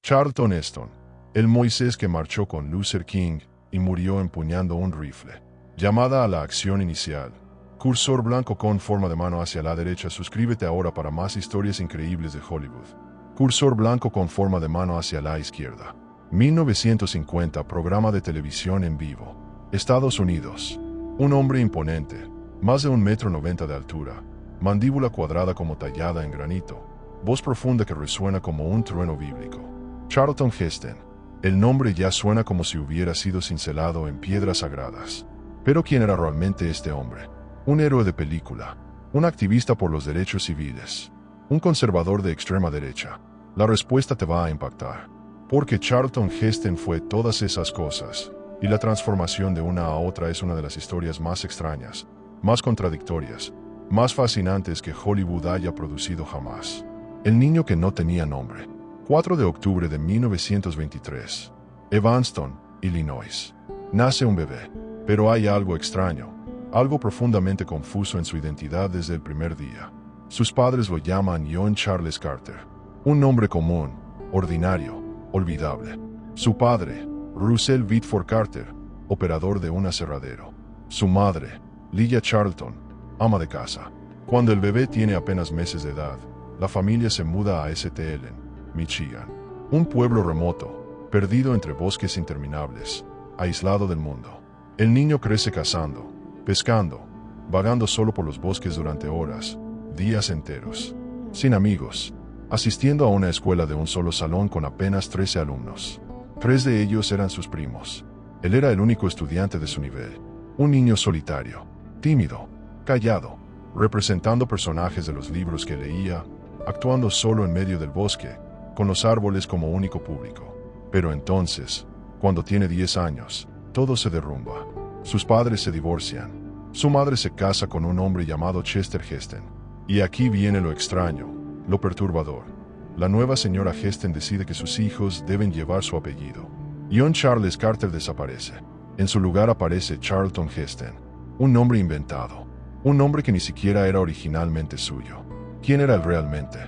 Charlton Heston, el Moisés que marchó con Luther King y murió empuñando un rifle. Llamada a la acción inicial. Cursor blanco con forma de mano hacia la derecha. Suscríbete ahora para más historias increíbles de Hollywood. Cursor blanco con forma de mano hacia la izquierda. 1950, programa de televisión en vivo. Estados Unidos. Un hombre imponente, más de 1,90 m de altura, mandíbula cuadrada como tallada en granito, voz profunda que resuena como un trueno bíblico. Charlton Heston. El nombre ya suena como si hubiera sido cincelado en piedras sagradas. Pero ¿quién era realmente este hombre? Un héroe de película, un activista por los derechos civiles, un conservador de extrema derecha. La respuesta te va a impactar. Porque Charlton Heston fue todas esas cosas, y la transformación de una a otra es una de las historias más extrañas, más contradictorias, más fascinantes que Hollywood haya producido jamás. El niño que no tenía nombre. 4 de octubre de 1923. Evanston, Illinois. Nace un bebé. Pero hay algo extraño, algo profundamente confuso en su identidad desde el primer día. Sus padres lo llaman John Charles Carter. Un nombre común, ordinario, olvidable. Su padre, Russell Whitford Carter, operador de un aserradero. Su madre, Lydia Charlton, ama de casa. Cuando el bebé tiene apenas meses de edad, la familia se muda a St. Helens, Michigan. Un pueblo remoto, perdido entre bosques interminables, aislado del mundo. El niño crece cazando, pescando, vagando solo por los bosques durante horas, días enteros. Sin amigos, asistiendo a una escuela de un solo salón con apenas 13 alumnos. 3 de ellos eran sus primos. Él era el único estudiante de su nivel. Un niño solitario, tímido, callado, representando personajes de los libros que leía, actuando solo en medio del bosque, con los árboles como único público. Pero entonces, cuando tiene 10 años, todo se derrumba. Sus padres se divorcian. Su madre se casa con un hombre llamado Chester Heston. Y aquí viene lo extraño, lo perturbador. La nueva señora Heston decide que sus hijos deben llevar su apellido. John Charles Carter desaparece. En su lugar aparece Charlton Heston, un nombre inventado, un nombre que ni siquiera era originalmente suyo. ¿Quién era él realmente?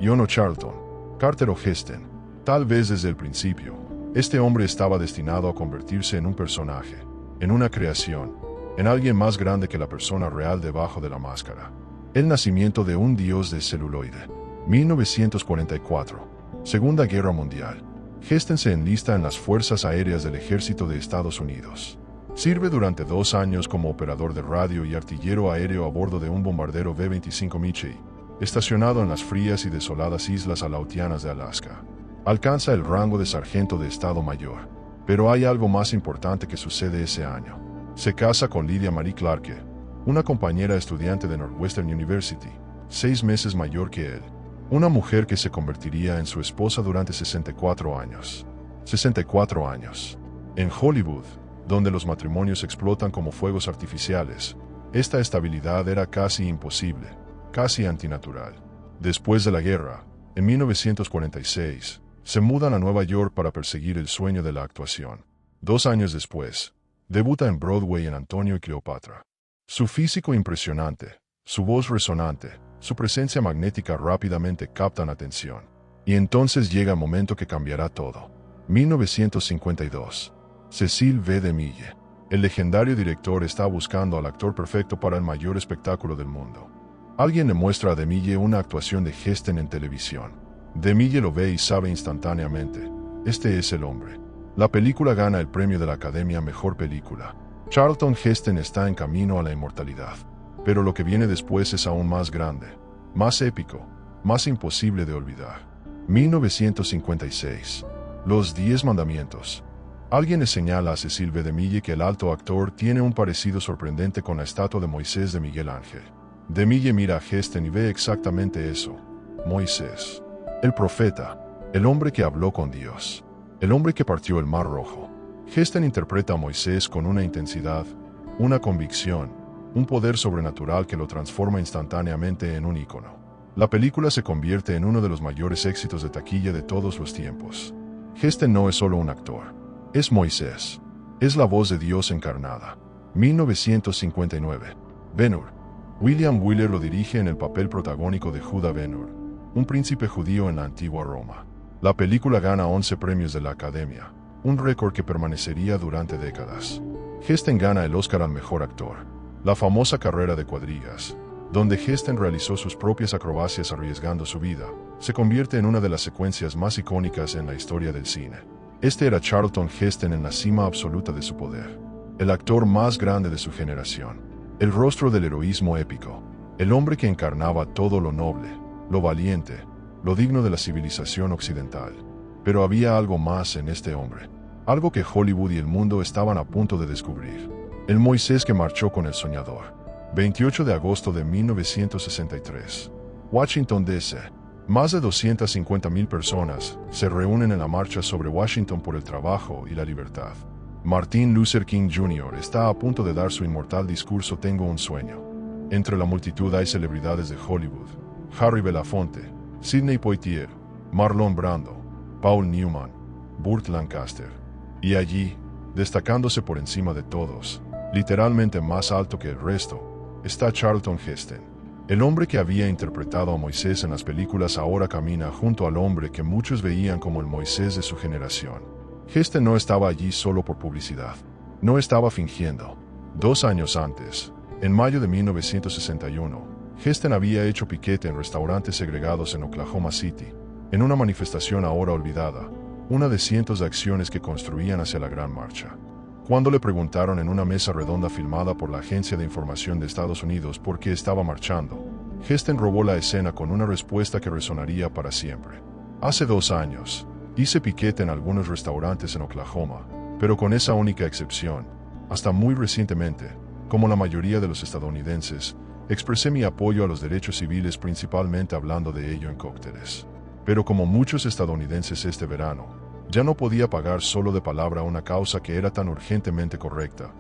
John o Charlton, Carter o Heston. Tal vez desde el principio, este hombre estaba destinado a convertirse en un personaje, en una creación, en alguien más grande que la persona real debajo de la máscara. El nacimiento de un dios de celuloide. 1944. Segunda Guerra Mundial. Heston se enlista en las Fuerzas Aéreas del Ejército de Estados Unidos. Sirve durante 2 años como operador de radio y artillero aéreo a bordo de un bombardero B-25 Mitchell, estacionado en las frías y desoladas islas Aleutianas de Alaska. Alcanza el rango de sargento de Estado Mayor. Pero hay algo más importante que sucede ese año. Se casa con Lydia Marie Clarke, una compañera estudiante de Northwestern University, 6 meses mayor que él. Una mujer que se convertiría en su esposa durante 64 años. 64 años. En Hollywood, donde los matrimonios explotan como fuegos artificiales, esta estabilidad era casi imposible, casi antinatural. Después de la guerra, en 1946, se mudan a Nueva York para perseguir el sueño de la actuación. 2 años después, debuta en Broadway en Antonio y Cleopatra. Su físico impresionante, su voz resonante, su presencia magnética rápidamente captan atención. Y entonces llega el momento que cambiará todo. 1952. Cecil B. DeMille. El legendario director está buscando al actor perfecto para el mayor espectáculo del mundo. Alguien le muestra a DeMille una actuación de Heston en televisión. DeMille lo ve y sabe instantáneamente. Este es el hombre. La película gana el premio de la Academia a Mejor Película. Charlton Heston está en camino a la inmortalidad. Pero lo que viene después es aún más grande, más épico, más imposible de olvidar. 1956. Los 10 Mandamientos. Alguien le señala a Cecil B. DeMille que el alto actor tiene un parecido sorprendente con la estatua de Moisés de Miguel Ángel. DeMille mira a Heston y ve exactamente eso. Moisés. El profeta. El hombre que habló con Dios. El hombre que partió el Mar Rojo. Heston interpreta a Moisés con una intensidad, una convicción, un poder sobrenatural que lo transforma instantáneamente en un ícono. La película se convierte en uno de los mayores éxitos de taquilla de todos los tiempos. Heston no es solo un actor. Es Moisés. Es la voz de Dios encarnada. 1959. Ben-Hur. William Wyler lo dirige en el papel protagónico de Judá Ben-Hur, un príncipe judío en la antigua Roma. La película gana 11 premios de la Academia, un récord que permanecería durante décadas. Heston gana el Oscar al mejor actor. La famosa carrera de cuadrigas, donde Heston realizó sus propias acrobacias arriesgando su vida, se convierte en una de las secuencias más icónicas en la historia del cine. Este era Charlton Heston en la cima absoluta de su poder. El actor más grande de su generación. El rostro del heroísmo épico. El hombre que encarnaba todo lo noble, lo valiente, lo digno de la civilización occidental. Pero había algo más en este hombre. Algo que Hollywood y el mundo estaban a punto de descubrir. El Moisés que marchó con el soñador. 28 de agosto de 1963. Washington, D.C. Más de 250,000 personas se reúnen en la marcha sobre Washington por el trabajo y la libertad. Martin Luther King Jr. está a punto de dar su inmortal discurso Tengo un sueño. Entre la multitud hay celebridades de Hollywood: Harry Belafonte, Sidney Poitier, Marlon Brando, Paul Newman, Burt Lancaster. Y allí, destacándose por encima de todos, literalmente más alto que el resto, está Charlton Heston. El hombre que había interpretado a Moisés en las películas ahora camina junto al hombre que muchos veían como el Moisés de su generación. Heston no estaba allí solo por publicidad. No estaba fingiendo. 2 años antes, en mayo de 1961, Heston había hecho piquete en restaurantes segregados en Oklahoma City, en una manifestación ahora olvidada, una de cientos de acciones que construían hacia la Gran Marcha. Cuando le preguntaron en una mesa redonda filmada por la Agencia de Información de Estados Unidos por qué estaba marchando, Heston robó la escena con una respuesta que resonaría para siempre. Hace 2 años, hice piquete en algunos restaurantes en Oklahoma, pero con esa única excepción, hasta muy recientemente, como la mayoría de los estadounidenses, expresé mi apoyo a los derechos civiles principalmente hablando de ello en cócteles. Pero como muchos estadounidenses este verano, ya no podía pagar solo de palabra una causa que era tan urgentemente correcta,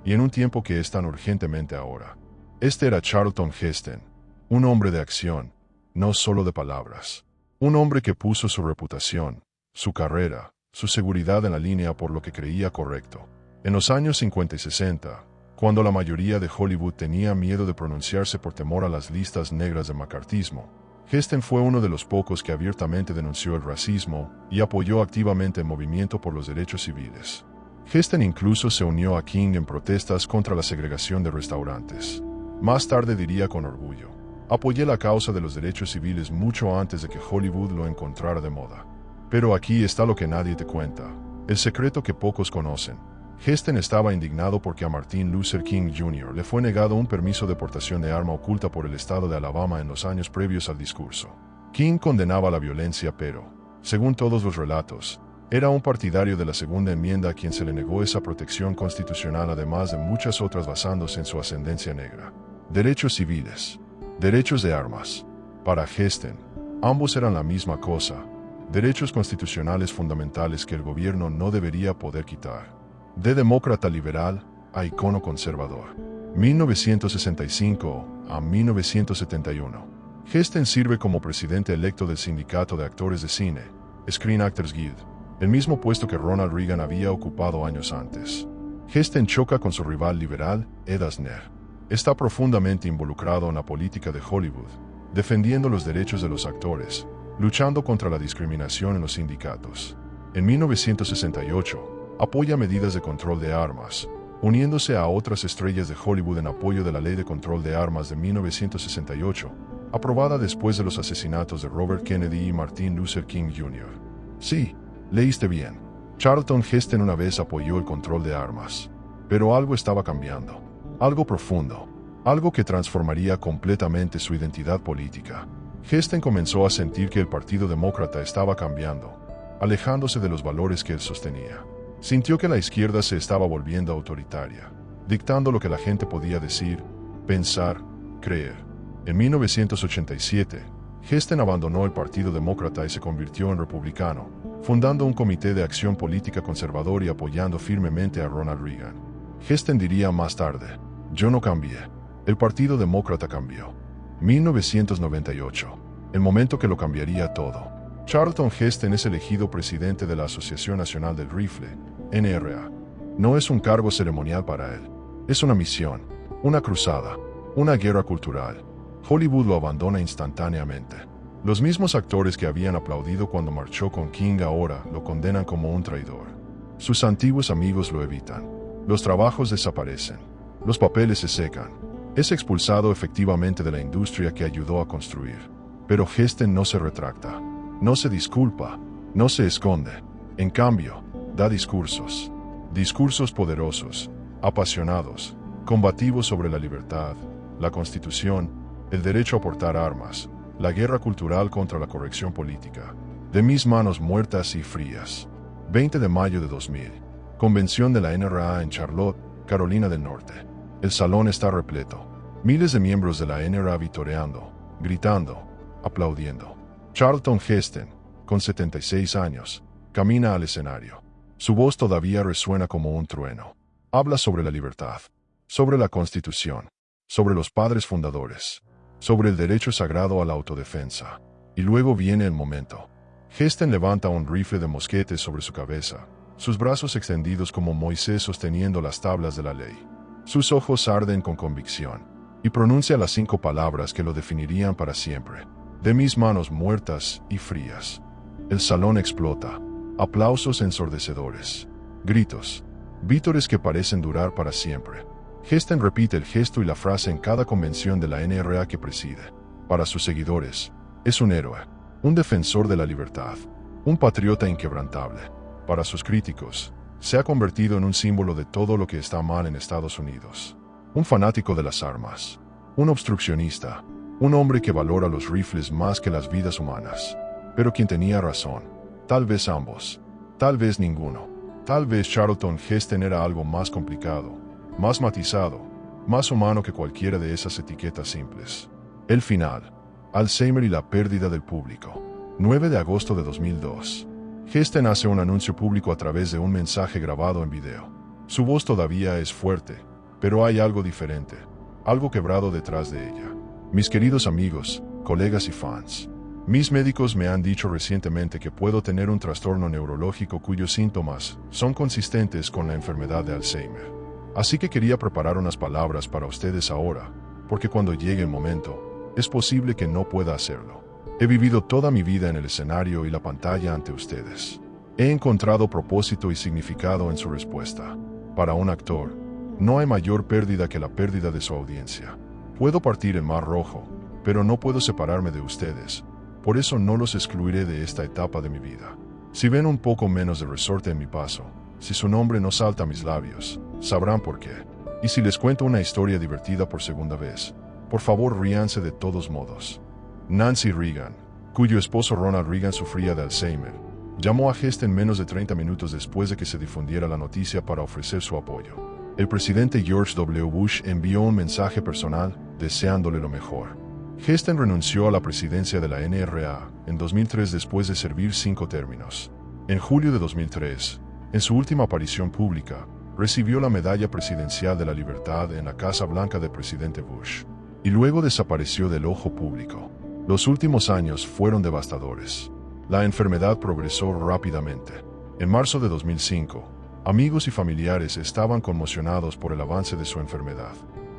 y en un tiempo que es tan urgentemente ahora. Este era Charlton Heston, un hombre de acción, no solo de palabras. Un hombre que puso su reputación, su carrera, su seguridad en la línea por lo que creía correcto. En los años 50 y 60, cuando la mayoría de Hollywood tenía miedo de pronunciarse por temor a las listas negras de macartismo, Heston fue uno de los pocos que abiertamente denunció el racismo y apoyó activamente el movimiento por los derechos civiles. Heston incluso se unió a King en protestas contra la segregación de restaurantes. Más tarde diría con orgullo: apoyé la causa de los derechos civiles mucho antes de que Hollywood lo encontrara de moda. Pero aquí está lo que nadie te cuenta, el secreto que pocos conocen. Heston estaba indignado porque a Martin Luther King Jr. le fue negado un permiso de portación de arma oculta por el estado de Alabama en los años previos al discurso. King condenaba la violencia pero, según todos los relatos, era un partidario de la Segunda Enmienda a quien se le negó esa protección constitucional además de muchas otras basándose en su ascendencia negra. Derechos civiles. Derechos de armas. Para Heston, ambos eran la misma cosa. Derechos constitucionales fundamentales que el gobierno no debería poder quitar. De demócrata liberal a icono conservador. 1965 a 1971. Heston sirve como presidente electo del Sindicato de Actores de Cine, Screen Actors Guild, el mismo puesto que Ronald Reagan había ocupado años antes. Heston choca con su rival liberal, Ed Asner. Está profundamente involucrado en la política de Hollywood, defendiendo los derechos de los actores, luchando contra la discriminación en los sindicatos. En 1968, apoya medidas de control de armas, uniéndose a otras estrellas de Hollywood en apoyo de la Ley de Control de Armas de 1968, aprobada después de los asesinatos de Robert Kennedy y Martin Luther King Jr. Sí, leíste bien. Charlton Heston una vez apoyó el control de armas. Pero algo estaba cambiando. Algo profundo. Algo que transformaría completamente su identidad política. Heston comenzó a sentir que el Partido Demócrata estaba cambiando, alejándose de los valores que él sostenía. Sintió que la izquierda se estaba volviendo autoritaria, dictando lo que la gente podía decir, pensar, creer. En 1987, Heston abandonó el Partido Demócrata y se convirtió en republicano, fundando un comité de acción política conservador y apoyando firmemente a Ronald Reagan. Heston diría más tarde: yo no cambié, el Partido Demócrata cambió. 1998, el momento que lo cambiaría todo. Charlton Heston es elegido presidente de la Asociación Nacional del Rifle, NRA. No es un cargo ceremonial para él. Es una misión, una cruzada, una guerra cultural. Hollywood lo abandona instantáneamente. Los mismos actores que habían aplaudido cuando marchó con King ahora lo condenan como un traidor. Sus antiguos amigos lo evitan. Los trabajos desaparecen. Los papeles se secan. Es expulsado efectivamente de la industria que ayudó a construir. Pero Heston no se retracta. No se disculpa. No se esconde. En cambio, da discursos. Discursos poderosos, apasionados, combativos sobre la libertad, la Constitución, el derecho a portar armas, la guerra cultural contra la corrección política. De mis manos muertas y frías. 20 de mayo de 2000. Convención de la NRA en Charlotte, Carolina del Norte. El salón está repleto. Miles de miembros de la NRA vitoreando, gritando, aplaudiendo. Charlton Heston, con 76 años, camina al escenario. Su voz todavía resuena como un trueno. Habla sobre la libertad, sobre la Constitución, sobre los padres fundadores, sobre el derecho sagrado a la autodefensa. Y luego viene el momento. Heston levanta un rifle de mosquete sobre su cabeza, sus brazos extendidos como Moisés sosteniendo las tablas de la ley. Sus ojos arden con convicción, y pronuncia las 5 palabras que lo definirían para siempre. De mis manos muertas y frías. El salón explota. Aplausos ensordecedores. Gritos. Vítores que parecen durar para siempre. Heston repite el gesto y la frase en cada convención de la NRA que preside. Para sus seguidores, es un héroe, un defensor de la libertad, un patriota inquebrantable. Para sus críticos, se ha convertido en un símbolo de todo lo que está mal en Estados Unidos. Un fanático de las armas, un obstruccionista, un hombre que valora los rifles más que las vidas humanas. Pero quien tenía razón, tal vez ambos, tal vez ninguno. Tal vez Charlton Heston era algo más complicado, más matizado, más humano que cualquiera de esas etiquetas simples. El final. Alzheimer y la pérdida del público. 9 de agosto de 2002. Heston hace un anuncio público a través de un mensaje grabado en video. Su voz todavía es fuerte, pero hay algo diferente, algo quebrado detrás de ella. Mis queridos amigos, colegas y fans. Mis médicos me han dicho recientemente que puedo tener un trastorno neurológico cuyos síntomas son consistentes con la enfermedad de Alzheimer. Así que quería preparar unas palabras para ustedes ahora, porque cuando llegue el momento, es posible que no pueda hacerlo. He vivido toda mi vida en el escenario y la pantalla ante ustedes. He encontrado propósito y significado en su respuesta. Para un actor, no hay mayor pérdida que la pérdida de su audiencia. Puedo partir el Mar Rojo, pero no puedo separarme de ustedes. Por eso no los excluiré de esta etapa de mi vida. Si ven un poco menos de resorte en mi paso, si su nombre no salta a mis labios, sabrán por qué. Y si les cuento una historia divertida por segunda vez, por favor ríanse de todos modos. Nancy Reagan, cuyo esposo Ronald Reagan sufría de Alzheimer, llamó a Heston menos de 30 minutos después de que se difundiera la noticia para ofrecer su apoyo. El presidente George W. Bush envió un mensaje personal deseándole lo mejor. Heston renunció a la presidencia de la NRA en 2003 después de servir 5 términos. En julio de 2003, en su última aparición pública, recibió la Medalla Presidencial de la Libertad en la Casa Blanca del presidente Bush, y luego desapareció del ojo público. Los últimos años fueron devastadores. La enfermedad progresó rápidamente. En marzo de 2005, amigos y familiares estaban conmocionados por el avance de su enfermedad.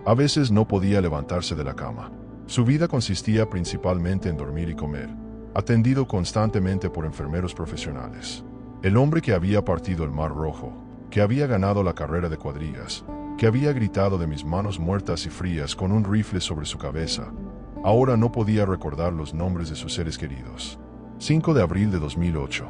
A veces no podía levantarse de la cama. Su vida consistía principalmente en dormir y comer, atendido constantemente por enfermeros profesionales. El hombre que había partido el Mar Rojo, que había ganado la carrera de cuadrigas, que había gritado de mis manos muertas y frías con un rifle sobre su cabeza, ahora no podía recordar los nombres de sus seres queridos. 5 de abril de 2008.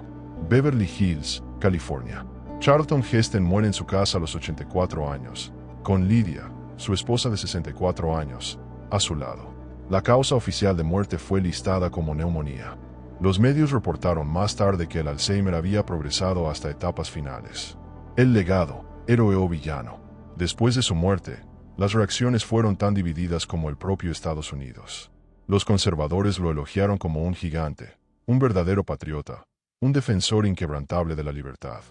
Beverly Hills, California. Charlton Heston muere en su casa a los 84 años, con Lydia, su esposa de 64 años, a su lado. La causa oficial de muerte fue listada como neumonía. Los medios reportaron más tarde que el Alzheimer había progresado hasta etapas finales. El legado, héroe o villano. Después de su muerte, las reacciones fueron tan divididas como el propio Estados Unidos. Los conservadores lo elogiaron como un gigante, un verdadero patriota, un defensor inquebrantable de la libertad.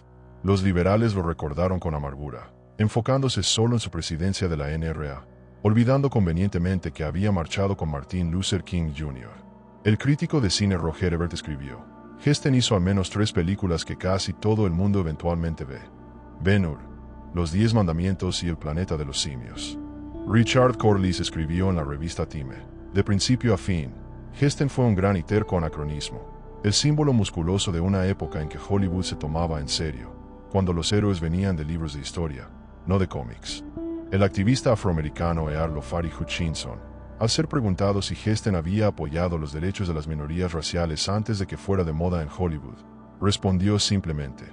Los liberales lo recordaron con amargura, enfocándose solo en su presidencia de la NRA, olvidando convenientemente que había marchado con Martin Luther King Jr. El crítico de cine Roger Ebert escribió: Heston hizo al menos 3 películas que casi todo el mundo eventualmente ve. Ben-Hur, Los 10 Mandamientos y El Planeta de los Simios. Richard Corliss escribió en la revista Time: de principio a fin, Heston fue un gran y terco anacronismo, el símbolo musculoso de una época en que Hollywood se tomaba en serio, cuando los héroes venían de libros de historia, no de cómics. El activista afroamericano Earl Fari Hutchinson, al ser preguntado si Heston había apoyado los derechos de las minorías raciales antes de que fuera de moda en Hollywood, respondió simplemente,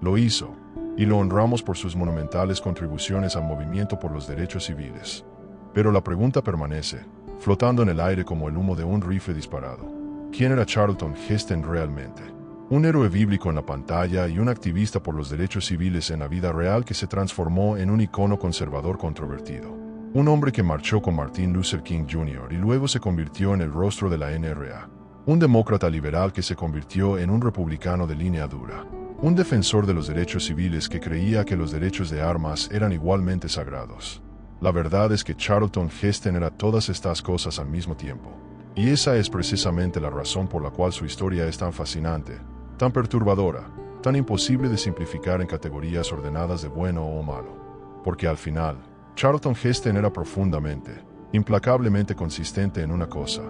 lo hizo, y lo honramos por sus monumentales contribuciones al movimiento por los derechos civiles. Pero la pregunta permanece, flotando en el aire como el humo de un rifle disparado. ¿Quién era Charlton Heston realmente? Un héroe bíblico en la pantalla y un activista por los derechos civiles en la vida real que se transformó en un icono conservador controvertido. Un hombre que marchó con Martin Luther King Jr. y luego se convirtió en el rostro de la NRA. Un demócrata liberal que se convirtió en un republicano de línea dura. Un defensor de los derechos civiles que creía que los derechos de armas eran igualmente sagrados. La verdad es que Charlton Heston era todas estas cosas al mismo tiempo. Y esa es precisamente la razón por la cual su historia es tan fascinante, tan perturbadora, tan imposible de simplificar en categorías ordenadas de bueno o malo. Porque al final, Charlton Heston era profundamente, implacablemente consistente en una cosa.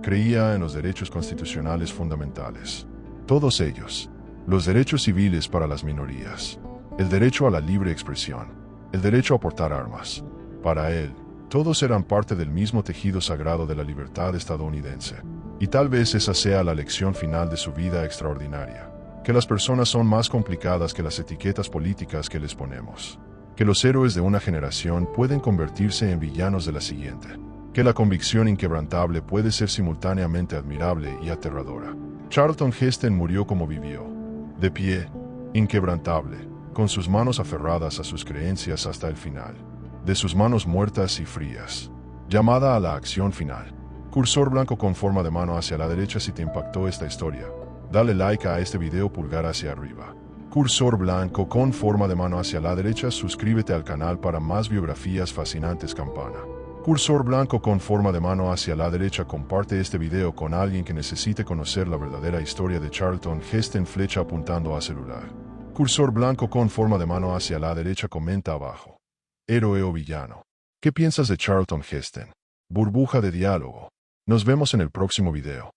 Creía en los derechos constitucionales fundamentales. Todos ellos. Los derechos civiles para las minorías. El derecho a la libre expresión. El derecho a portar armas. Para él, todos eran parte del mismo tejido sagrado de la libertad estadounidense. Y tal vez esa sea la lección final de su vida extraordinaria. Que las personas son más complicadas que las etiquetas políticas que les ponemos. Que los héroes de una generación pueden convertirse en villanos de la siguiente. Que la convicción inquebrantable puede ser simultáneamente admirable y aterradora. Charlton Heston murió como vivió. De pie, inquebrantable, con sus manos aferradas a sus creencias hasta el final. De sus manos muertas y frías. Llamada a la acción final. Cursor blanco con forma de mano hacia la derecha si te impactó esta historia. Dale like a este video, pulgar hacia arriba. Cursor blanco con forma de mano hacia la derecha, suscríbete al canal para más biografías fascinantes, campana. Cursor blanco con forma de mano hacia la derecha, comparte este video con alguien que necesite conocer la verdadera historia de Charlton Heston, flecha apuntando a celular. Cursor blanco con forma de mano hacia la derecha, comenta abajo. Héroe o villano. ¿Qué piensas de Charlton Heston? Burbuja de diálogo. Nos vemos en el próximo video.